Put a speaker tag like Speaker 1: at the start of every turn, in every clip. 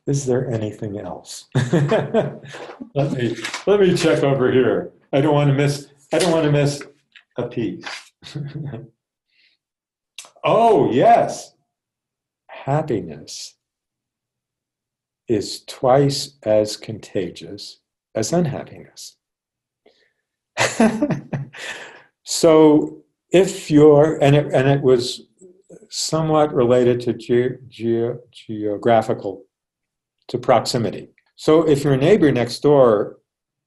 Speaker 1: Is there anything else? Let me check over here. I don't want to miss a piece. Oh, yes. Happiness is twice as contagious as unhappiness. So if you're, and it was somewhat related to geographical, to proximity. So if your neighbor next door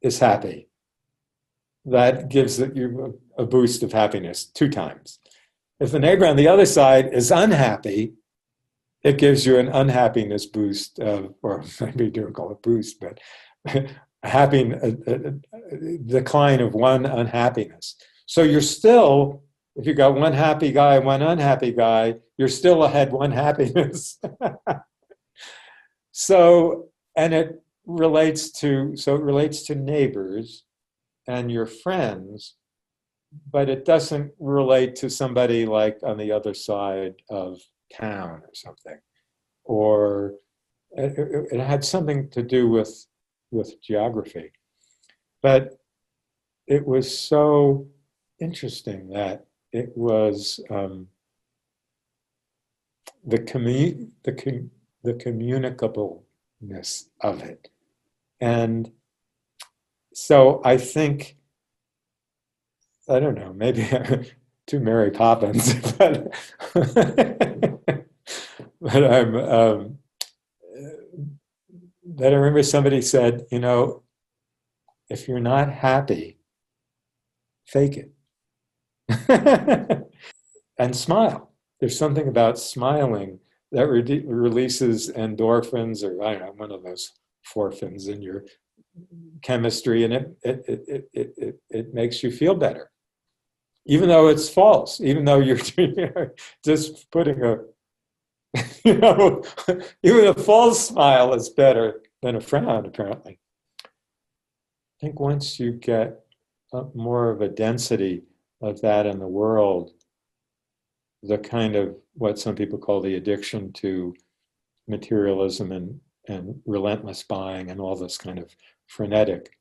Speaker 1: is happy, that gives you a boost of happiness 2 times. If the neighbor on the other side is unhappy, it gives you an unhappiness boost, or maybe you don't call it boost, but having a decline of one unhappiness. So you're still, if you got one happy guy, one unhappy guy, you're still ahead one happiness. So, and it relates to neighbors and your friends, but it doesn't relate to somebody like on the other side of town or something. Or it had something to do with geography. But it was so interesting that it was the communicableness of it. And so I think, I don't know, maybe I'm too Mary Poppins, but but I remember somebody said, if you're not happy, fake it. And smile. There's something about smiling that releases endorphins, or I don't know, one of those forphins in your chemistry, and it makes you feel better, even though it's false, even though you're just putting a, even a false smile is better than a frown, apparently. I think once you get more of a density of that in the world, the kind of what some people call the addiction to materialism and relentless buying and all this kind of frenetic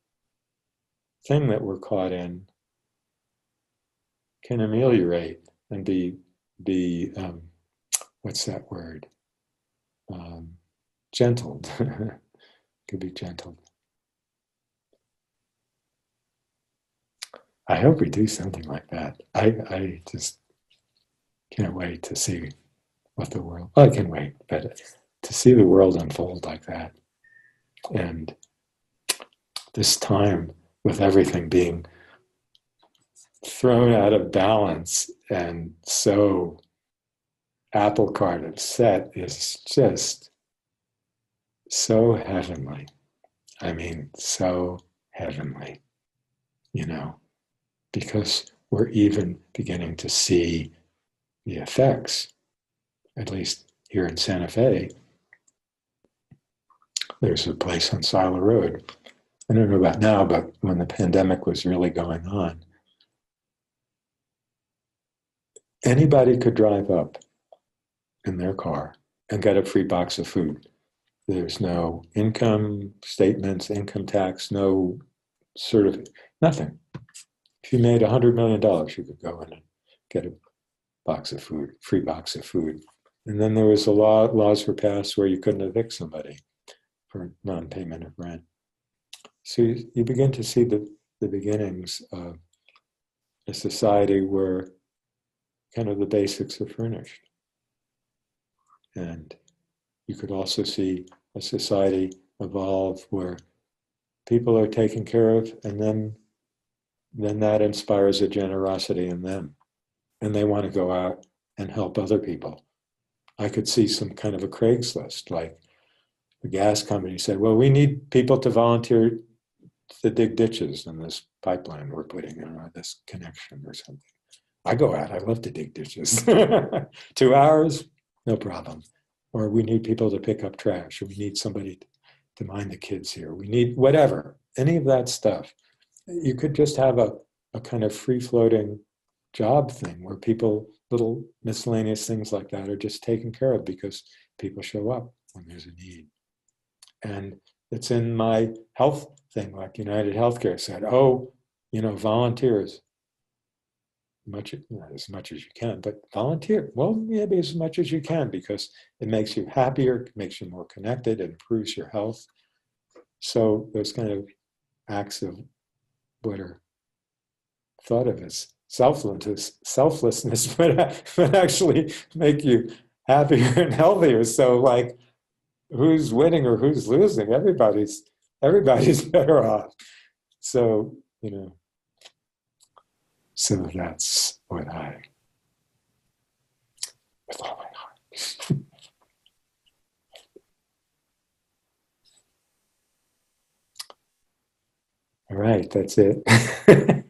Speaker 1: thing that we're caught in can ameliorate and be what's that word? Gentled. Could be gentled. I hope we do something like that. I just can't wait to see what the world, well, I can wait, but to see the world unfold like that. And this time with everything being thrown out of balance and so apple cart upset is just so heavenly. I mean, so heavenly, because we're even beginning to see the effects, at least here in Santa Fe. There's a place on Sila Road. I don't know about now, but when the pandemic was really going on, anybody could drive up in their car and get a free box of food. There's no income statements, income tax, no nothing. If you made $100 million, you could go in and get a box of food, free box of food. And then there was laws were passed where you couldn't evict somebody for non-payment of rent. So you begin to see the beginnings of a society where kind of the basics are furnished. And you could also see a society evolve where people are taken care of, and then that inspires a generosity in them. And they want to go out and help other people. I could see some kind of a Craigslist, like the gas company said, well, we need people to volunteer to dig ditches in this pipeline we're putting in, or this connection or something. I go out, I love to dig ditches. 2 hours, no problem. Or we need people to pick up trash, or we need somebody to mind the kids here. We need whatever, any of that stuff. You could just have a kind of free-floating job thing where people, little miscellaneous things like that are just taken care of because people show up when there's a need. And it's in my health thing, like United Healthcare said, oh, volunteers, not as much as you can, but volunteer. Well, maybe as much as you can, because it makes you happier, it makes you more connected, it improves your health. So those kind of acts of what are thought of as selflessness, but actually make you happier and healthier. So like, who's winning or who's losing? Everybody's better off. So, so that's what I, with all my heart. All right, that's it.